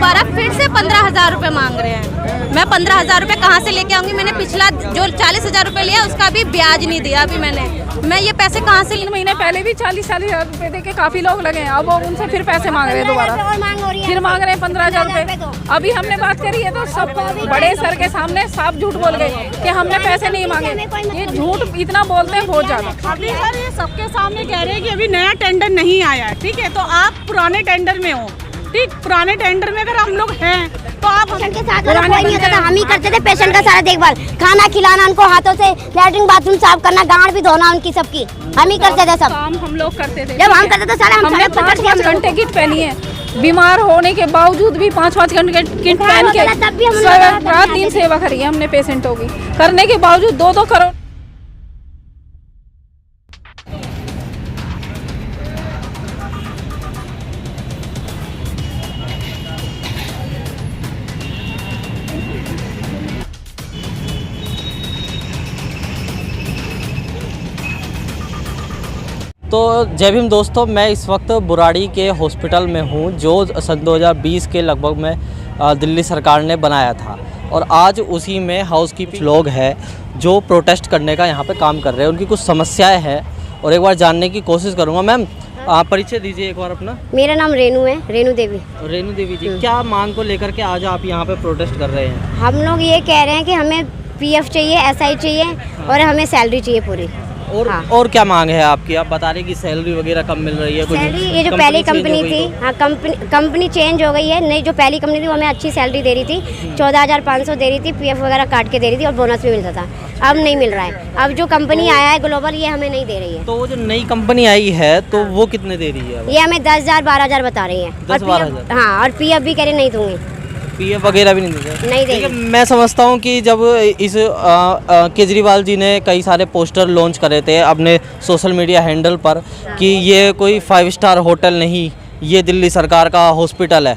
दोबारा फिर से 15,000 रुपये मांग रहे हैं। मैं 15,000 रुपये कहाँ से लेके आऊँगी? मैंने पिछला जो 40,000 रुपये लिया उसका भी ब्याज नहीं दिया अभी मैं ये पैसे कहाँ से? 3 महीने पहले भी 40,000 रुपये दे के काफ़ी लोग लगे हैं। अब वो उनसे फिर पैसे मांग रहे हैं दोबारा, फिर मांग रहे हैं 15,000 रुपये। अभी हमने बात करी है तो सब बड़े सर के सामने साफ झूठ बोल गए कि हमने पैसे नहीं मांगे। ये झूठ इतना बोलते हैं बहुत ज़्यादा। अभी सर ये सबके सामने कह रहे हैं कि अभी नया टेंडर नहीं आया है, ठीक है? तो आप पुराने टेंडर में हो, ठीक? पुराने टेंडर में अगर हम लोग हैं तो आप पेशेंट के साथ कोई नहीं होता था, हम ही करते थे पेशेंट का सारा देखभाल, खाना खिलाना, उनको हाथों से लैट्रिन बाथरूम साफ करना, गांड भी धोना उनकी सबकी हम ही करते थे। सब काम हम लोग करते थे। जब हम करते थे सारे हमने 5-5 घंटे किट पहनी है, बीमार होने के बावजूद भी 5-5 घंटे किट पहन के रात दिन सेवा करी है हमने पेशेंटों की, करने के बावजूद 2-2 करोड़। तो जय भीम दोस्तों, मैं इस वक्त बुराड़ी के हॉस्पिटल में हूँ जो सन 2020 के लगभग में दिल्ली सरकार ने बनाया था, और आज उसी में हाउसकीपिंग लोग हैं जो प्रोटेस्ट करने का यहाँ पे काम कर रहे हैं। उनकी कुछ समस्याएं हैं और एक बार जानने की कोशिश करूँगा। मैम आप परिचय दीजिए एक बार अपना। मेरा नाम रेनू है, रेनू देवी। रेनू देवी जी, क्या मांग को लेकर के आज आप यहाँ पे प्रोटेस्ट कर रहे हैं? हम लोग ये कह रहे हैं कि हमें PF चाहिए, SI चाहिए और हमें सैलरी चाहिए पूरी। और हाँ। और क्या मांग है आपकी? आप बता रहे कि सैलरी वगैरह कम मिल रही है? सैलरी ये जो पहली कंपनी थी, हाँ कंपनी चेंज हो गई है। नहीं, जो पहली कंपनी थी वो हमें अच्छी सैलरी दे रही थी, 14,500 दे रही थी, PF वगैरह काट के दे रही थी और बोनस भी मिलता था। अब नहीं मिल रहा है। अब जो कंपनी आया है ग्लोबल, ये हमें नहीं दे रही है। तो वो जो नई कंपनी आई है तो वो कितने दे रही है? ये हमें 10,000 12,000 बता रही है। 10-12,000? हाँ, और PF भी कह रही नहीं दूंगी, PF वगैरह भी नहीं देते? नहीं देंगे। मैं समझता हूँ कि जब इस केजरीवाल जी ने कई सारे पोस्टर लॉन्च करे थे अपने सोशल मीडिया हैंडल पर कि ये कोई 5 स्टार होटल नहीं, ये दिल्ली सरकार का हॉस्पिटल है,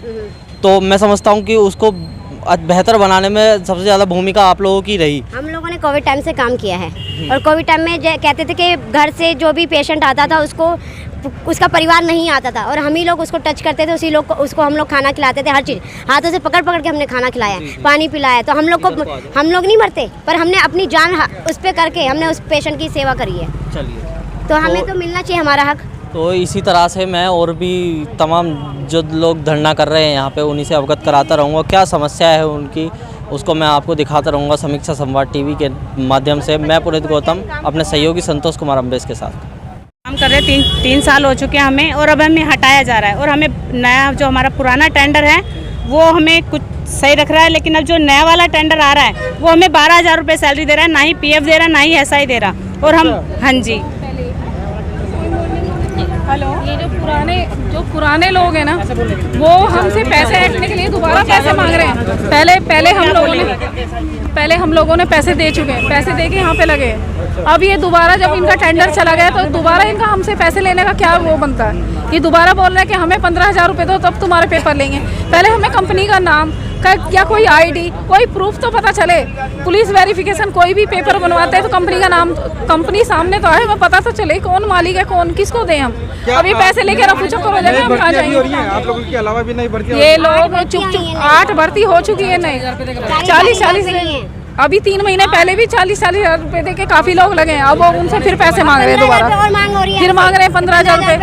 तो मैं समझता हूँ कि उसको बेहतर बनाने में सबसे ज़्यादा भूमिका आप लोगों की रही। हम लोगों ने कोविड टाइम से काम किया है और कोविड टाइम में कहते थे कि घर से जो भी पेशेंट आता था उसका परिवार नहीं आता था और हम ही लोग उसको टच करते थे, उसको हम लोग खाना खिलाते थे, हर चीज़ हाथों से पकड़ के हमने खाना खिलाया, पानी पिलाया। तो हम लोग नहीं मरते, पर हमने अपनी जान उस पर करके हमने उस पेशेंट की सेवा करी है। चलिए, तो हमें तो मिलना चाहिए हमारा हक। तो इसी तरह से मैं और भी तमाम जो लोग धरना कर रहे हैं यहाँ पे उन्हीं से अवगत कराता रहूँगा। क्या समस्या है उनकी उसको मैं आपको दिखाता रहूँगा समीक्षा संवाद TV के माध्यम से। मैं पुनीत गौतम अपने सहयोगी संतोष कुमार अम्बेश के साथ काम कर रहे हैं। 3 साल हो चुके हैं हमें, और अब हमें हटाया जा रहा है और हमें नया जो हमारा पुराना टेंडर है वो हमें कुछ सही रख रहा है, लेकिन अब जो नया वाला टेंडर आ रहा है वो हमें 12,000 रुपये सैलरी दे रहा है, ना ही PF दे रहा, ना ही SI दे रहा। और हम हाँ जी, हेलो, ये जो पुराने लोग हैं ना, वो हमसे पैसे ऐंठने के लिए दोबारा पैसे मांग रहे हैं। पहले हम लोगों ने पैसे दे चुके हैं, पैसे दे के यहाँ पे लगे हैं। अब ये दोबारा जब इनका टेंडर चला गया तो दोबारा इनका हमसे पैसे लेने का क्या वो बनता है? ये दोबारा बोल रहे हैं कि हमें 15,000 रुपये दो तब तुम्हारे पेपर लेंगे। पहले हमें कंपनी का नाम या कोई ID, कोई प्रूफ तो पता चले। पुलिस वेरिफिकेशन कोई भी पेपर बनवाते हैं तो कंपनी का नाम, कंपनी सामने तो है, हमें पता तो चले कौन मालिक है, कौन किसको दें हम। अभी पैसे लेके रफू चक्कर हो जाएंगे, हम कहाँ जाएंगे? आप लोगों के अलावा भी नहीं भर्ती? ये लोग चुप 8 भर्ती हो चुकी है, नहीं 40 अभी 3 महीने पहले भी 40,000 रुपये दे के काफी लोग लगे हैं। अब वो उनसे फिर पैसे मांग रहे हैं दोबारा, फिर मांग रहे हैं 15,000 रुपये।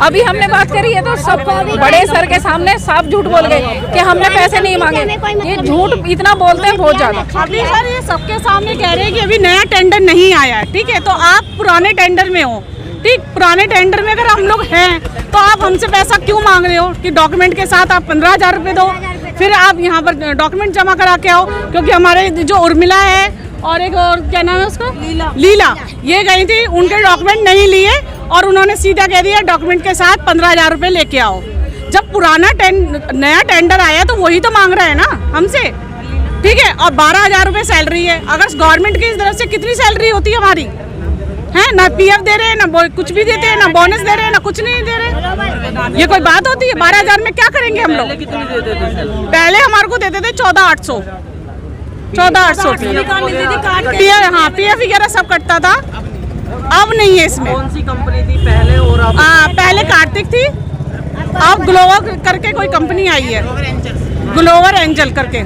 अभी हमने बात करी है तो सब बड़े सर के सामने साफ झूठ बोल गए कि हमने पैसे नहीं मांगे। ये झूठ इतना बोलते हैं बहुत ज्यादा। अभी सर ये सबके सामने कह रहे हैं कि अभी नया टेंडर नहीं आया है, ठीक है? तो आप पुराने टेंडर में हो, ठीक? पुराने टेंडर में अगर हम लोग हैं तो आप हमसे पैसा क्यों मांग रहे हो कि डॉक्यूमेंट के साथ आप 15,000 रुपये दो, फिर आप यहाँ पर डॉक्यूमेंट जमा करा के आओ? क्योंकि हमारे जो उर्मिला है और एक और क्या नाम है उसका, लीला, ये गई थी, उनके डॉक्यूमेंट नहीं लिए और उन्होंने सीधा कह दिया डॉक्यूमेंट के साथ 15,000 रुपये लेके आओ। जब पुराना नया टेंडर आया तो वही तो मांग रहा है ना हमसे, ठीक है? और 12,000 रुपये सैलरी है। अगर गवर्नमेंट की तरफ से कितनी सैलरी होती है हमारी, है ना? PF दे रहे हैं, ना कुछ भी देते हैं, ना बोनस दे रहे हैं, ना कुछ नहीं दे रहे। ये कोई बात होती है? 12,000 में क्या करेंगे हम लोग? पहले हमारे को देते थे 14,800 हाँ, PF वगैरह सब कटता था। अब नहीं है इसमें। कौन सी कंपनी थी पहले? और अब पहले कार्तिक थी, अब ग्लोबल करके कोई कंपनी आई है। ग्लोबल एंजल करके।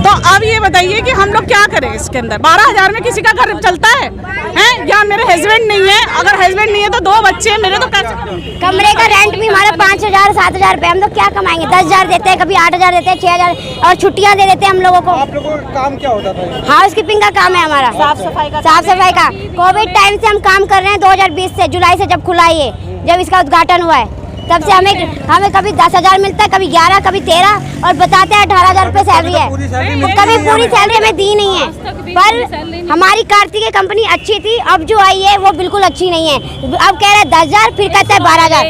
तो अब ये बताइए कि हम लोग क्या करें इसके अंदर। 12,000 में किसी का घर चलता है? हैं? या मेरे हस्बैंड नहीं है, अगर हस्बैंड नहीं है तो 2 बच्चे हैं मेरे, तो कैसे? कमरे का रेंट भी हमारा 5,000 7,000 रुपये। हम लोग क्या कमाएंगे? 10,000 देते हैं, कभी 8,000 देते हैं, 6,000, और छुट्टियां दे देते हैं हम लोगों को। आप लोगों का काम क्या होता था? हाउस कीपिंग का काम है हमारा, साफ सफाई का। कोविड टाइम से हम काम कर रहे हैं, 2020 से, जुलाई से जब खुला ये, जब इसका उद्घाटन हुआ है, तब से हमें कभी 10,000 मिलता है, कभी 11, कभी 13, और बताते हैं 18,000 रुपये सैलरी है। कभी पूरी सैलरी हमें दी नहीं है। पर हमारी कार्तिकेय कंपनी अच्छी थी, अब जो आई है वो बिल्कुल अच्छी नहीं है। अब कह रहे हैं 10,000, फिर कहते हैं 12,000।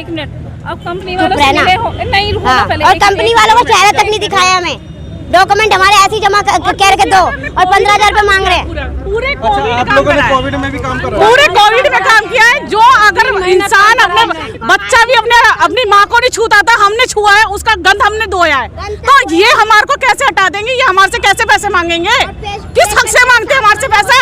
अब कंपनी वालों से मिले हो नहीं, रुको ना पहले। और कंपनी वालों को चेहरा तक नहीं दिखाया हमें। डॉक्यूमेंट हमारे ऐसे ही जमा कह रहे दो, और 15,000 रुपये मांग रहे हैं। पूरे आप लोगों ने कोविड में भी काम कर रहा है? पूरे कोविड में काम किया है। जो अगर इंसान अपने बच्चा भी अपनी माँ को नहीं छूता था, हमने छुआ है, उसका गंध हमने धोया है। तो ये हमारे को कैसे हटा देंगे? ये हमारे से कैसे पैसे मांगेंगे? किस हक से मांगते हैं हमारे से पैसा?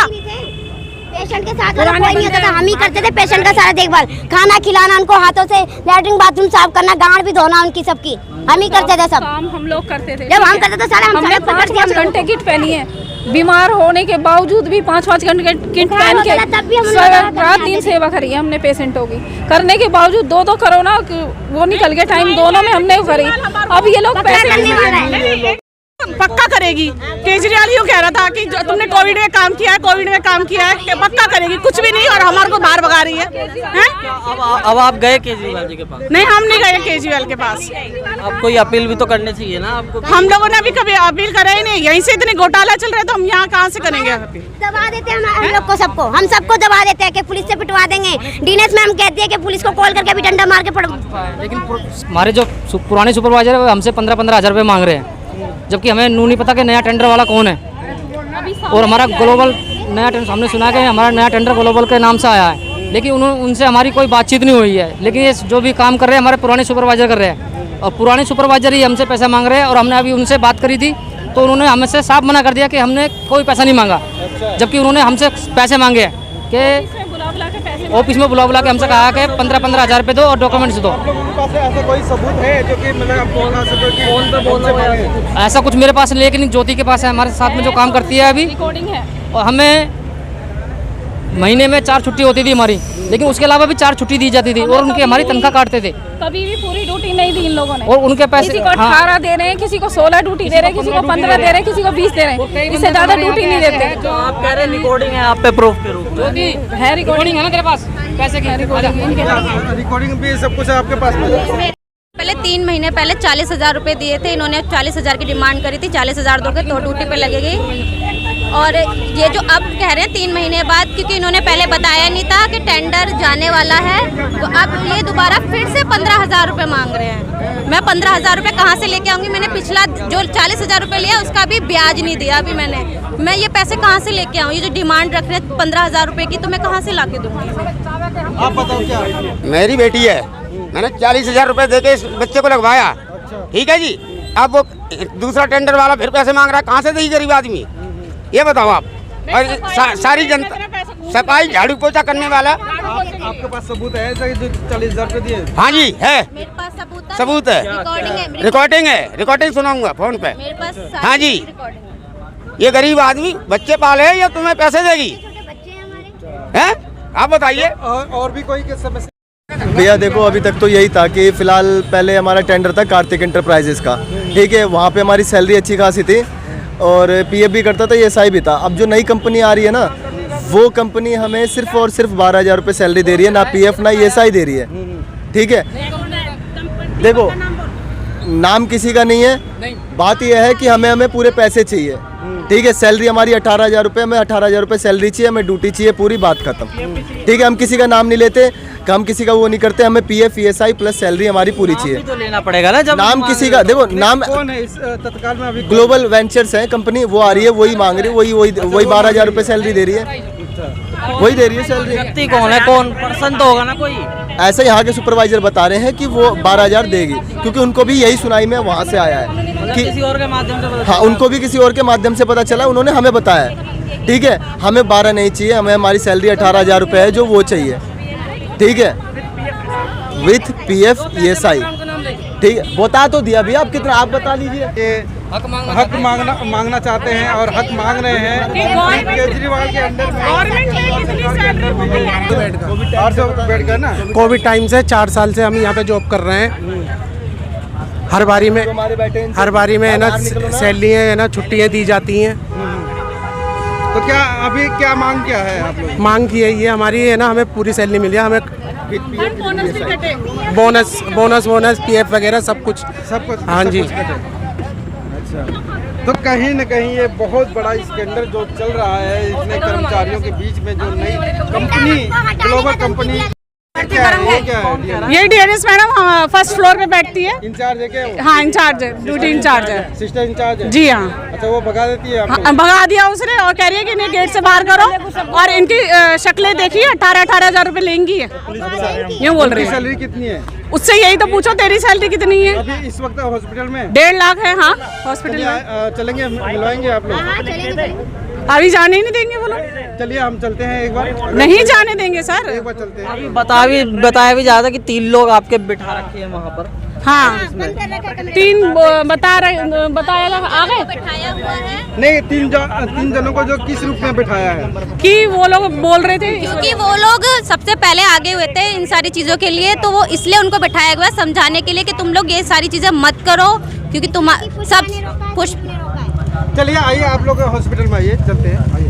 पेशेंट के साथ कोई नहीं होता था, हम ही करते थे पेशेंट का सारा देखभाल, खाना खिलाना, उनको हाथों से लैट्रिन बाथरूम साफ करना, गांड भी धोना उनकी सबकी, हम ही करते थे सब काम हम लोग करते थे। जब हम करते थे सारा हमने 5-5 घंटे किट पहनी है, बीमार होने के बावजूद भी 5-5 घंटे किट पहन के रात दिन सेवा करी है हमने पेशेंटों की। करने के बावजूद 2 कोरोना वो निकल गए टाइम, दोनों में हमने करी। अब ये लोग पैसे पक्का करेगी। केजरीवाल यूँ कह रहा था कि जो तुमने कोविड में काम किया है, कोविड में काम किया है, कि पक्का करेगी। कुछ भी नहीं, और हमारे को बाहर भगा रही है। अब आप गए केजरीवाल जी के पास? नहीं, हम नहीं गए केजरीवाल के पास। आप कोई अपील भी तो करनी चाहिए ना आपको। हम लोगों ने अभी कभी अपील करा ही नहीं। यहीं से इतने घोटाला चल रहे हैं, तो हम यहाँ कहाँ से करेंगे अपील? दबा देते हैं हम लोग को, सबको, हम सबको दबा देते हैं कि पुलिस से पिटवा देंगे। डीएनएस मैम कहती है कि पुलिस को कॉल करके भी डंडा मार के पड़। लेकिन हमारे जो पुराने सुपरवाइजर है वो हमसे 15-15 हज़ार रुपये मांग रहे हैं, जबकि हमें नहीं पता कि नया टेंडर वाला कौन है। और हमारा ग्लोबल नया टेंडर, हमने सुना कि हमारा नया टेंडर ग्लोबल के नाम से आया है, लेकिन उनसे हमारी कोई बातचीत नहीं हुई है। लेकिन ये जो भी काम कर रहे हैं हमारे पुराने सुपरवाइजर कर रहे हैं, और पुराने सुपरवाइजर ही हमसे पैसा मांग रहे हैं। और हमने अभी उनसे बात करी थी, तो उन्होंने हमसे साफ मना कर दिया कि हमने कोई पैसा नहीं मांगा, जबकि उन्होंने हमसे पैसे मांगे हैं कि ऑफिस में बुला के हमसे कहा कि 15-15 हज़ार रुपये दो और डॉक्यूमेंट्स दो। आप लोगों के पास ऐसा कोई सबूत है जो कि मतलब आपको बता सको कि फोन पे बोलना? ऐसा कुछ मेरे पास, लेकिन ज्योति के पास है, हमारे साथ में जो काम करती है अभी, रिकॉर्डिंग है। और हमें महीने में 4 छुट्टी होती थी हमारी, लेकिन उसके अलावा भी 4 छुट्टी दी जाती थी, और उनकी हमारी तनख्वाह काटते थे। कभी भी पूरी ड्यूटी नहीं दी इन लोगों ने। और उनके पैसे किसी को 18 दे रहे हैं, किसी को 16 ड्यूटी दे रहे हैं, किसी को 15 दे रहे हैं, किसी को 20 दे रहे हैं, इससे ज्यादा ड्यूटी नहीं देते। जो आप कह रहे हैं रिकॉर्डिंग है आप पे प्रूफ के रूप में है, रिकॉर्डिंग है ना तेरे पास पैसे की? रिकॉर्डिंग भी सब कुछ है आपके पास? पहले 3 महीने पहले 40,000 रुपये दिए थे इन्होंने। 40,000 की डिमांड करी थी, 40,000 दोगे तो ड्यूटी पे लगेगी। और ये जो अब कह रहे हैं 3 महीने बाद, क्योंकि इन्होंने पहले बताया नहीं था कि टेंडर जाने वाला है, तो अब ये दोबारा फिर से 15,000 रुपये मांग रहे हैं। मैं 15,000 रुपये कहाँ से लेके आऊँगी? मैंने पिछला जो 40,000 रुपये लिया उसका भी ब्याज नहीं दिया अभी मैंने। मैं ये पैसे कहाँ से लेके आऊँ? ये जो डिमांड रख रहे हैं 15,000 रुपये की, तो मैं कहाँ से ला के दूँगी? आप बताओ क्या? मेरी बेटी है, मैंने 40,000 रुपए दे के इस बच्चे को लगवाया, ठीक है जी। अब वो दूसरा टेंडर वाला फिर पैसे मांग रहा है, कहाँ से देगी गरीब आदमी? ये बताओ आप। और सारी जनता, सफाई झाड़ू पोछा करने वाला। आपके पास सबूत है ऐसा जो 40,000 रुपए दिए? हाँ जी है, मेरे पास सबूत है, रिकॉर्डिंग है, रिकॉर्डिंग सुनाऊंगा फोन पे। मेरे पास हाँ जी। रिकॉर्डिंग। ये गरीब आदमी बच्चे पाले या तुम्हें पैसे देगी? हैं? आप बताइए। और भी कोई समस्या? भैया देखो, अभी तक तो यही था कि फिलहाल पहले हमारा टेंडर था कार्तिक इंटरप्राइजेस का, ठीक है। वहाँ पे हमारी सैलरी अच्छी खासी थी और पीएफ भी करता था, ESI भी था। अब जो नई कंपनी आ रही है ना, वो कंपनी हमें सिर्फ और सिर्फ 12,000 रुपये सैलरी दे रही है, ना पीएफ ना ESI दे रही है, ठीक है। देखो, नाम किसी का नहीं है, बात यह है कि हमें पूरे पैसे चाहिए, ठीक है। सैलरी हमारी 18,000 रुपये, हमें 18,000 रुपये सैलरी चाहिए, हमें ड्यूटी चाहिए, पूरी बात खत्म, ठीक है। हम किसी का नाम नहीं लेते, हम किसी का वो नहीं करते, हमें पीएफ ESI प्लस सैलरी हमारी पूरी चाहिए। तो लेना पड़ेगा ना जब नाम किसी का, देखो नाम कौन है इस तत्काल में? अभी ग्लोबल वेंचर्स है कंपनी, वो आ रही है, वही मांग रही है, वही 12,000 रुपये सैलरी दे रही है, वही दे रही है सैलरी। व्यक्ति कौन है, कौन पर्सन तो होगा ना कोई? ऐसे यहाँ के सुपरवाइजर बता रहे हैं कि वो 12,000 देगी, क्योंकि उनको भी यही सुनाई में वहाँ से आया है कि किसी और के माध्यम से पता हाँ, उनको भी किसी और के माध्यम से पता चला, उन्होंने हमें बताया, ठीक है। हमें 12 नहीं चाहिए, हमें हमारी सैलरी 18,000 रुपये है जो वो चाहिए, ठीक है, विथ पीएफ ESI, ठीक है, बता तो दिया भैया, आप कितना आप बता लीजिए। ये हक मांगना चाहते हैं और हक मांग रहे हैं केजरीवाल के अंडर में। 800 बेड का ना। कोविड टाइम से 4 साल से हम यहाँ पे जॉब कर रहे हैं। हर बारी में है ना सैलरी है ना छुट्टियाँ दी जाती हैं। तो क्या अभी क्या मांग क्या है आप लोग? मांग की है ये हमारी है ना, हमें पूरी सैलरी मिली है, हमें बोनस पीएफ वगैरह सब कुछ। हाँ जी। अच्छा, तो कहीं न कहीं ये बहुत बड़ा स्कैंडल जो चल रहा है इतने कर्मचारियों के बीच में, जो नई कंपनी ग्लोबल कंपनी क्या है? ये डीएनएस मैडम फर्स्ट फ्लोर पे बैठती है। इंचार्ज है क्या वो? हाँ इंचार्ज है, ड्यूटी इंचार्ज है। सिस्टर इंचार्ज है? जी हाँ। अच्छा, वो भगा देती है आपको? हाँ, भगा दिया उसने और कह रही है कि इन्हें गेट से बाहर करो, और इनकी शक्लें देखिए 18,000 हजार रुपए लेंगी है, यूँ बोल रही है। सैलरी कितनी है? उससे यही तो पूछो तेरी सैलरी कितनी है? अभी इस वक्त हॉस्पिटल में 1.5 लाख है। हाँ हॉस्पिटल में। चलेंगे, मिलवाएंगे आप लोग? अभी जाने ही नहीं देंगे वो लोग। चलिए हम चलते हैं एक बार। नहीं जाने देंगे सर। एक बार चलते हैं। बताया भी जाता कि 3 लोग आपके बिठा रखे हैं वहाँ पर। हाँ 3 बताया आ गए। बैठाया हुआ है नहीं, 3 जनों को जो किस रूप में बिठाया है? कि वो लोग बोल रहे थे क्योंकि वो लोग सबसे पहले आगे हुए थे इन सारी चीज़ों के लिए, तो वो इसलिए उनको बैठाया गया समझाने के लिए कि तुम लोग ये सारी चीज़ें मत करो, क्योंकि तुम सब कुछ। चलिए आइए, आप लोग हॉस्पिटल में आइए, चलते हैं, आइए।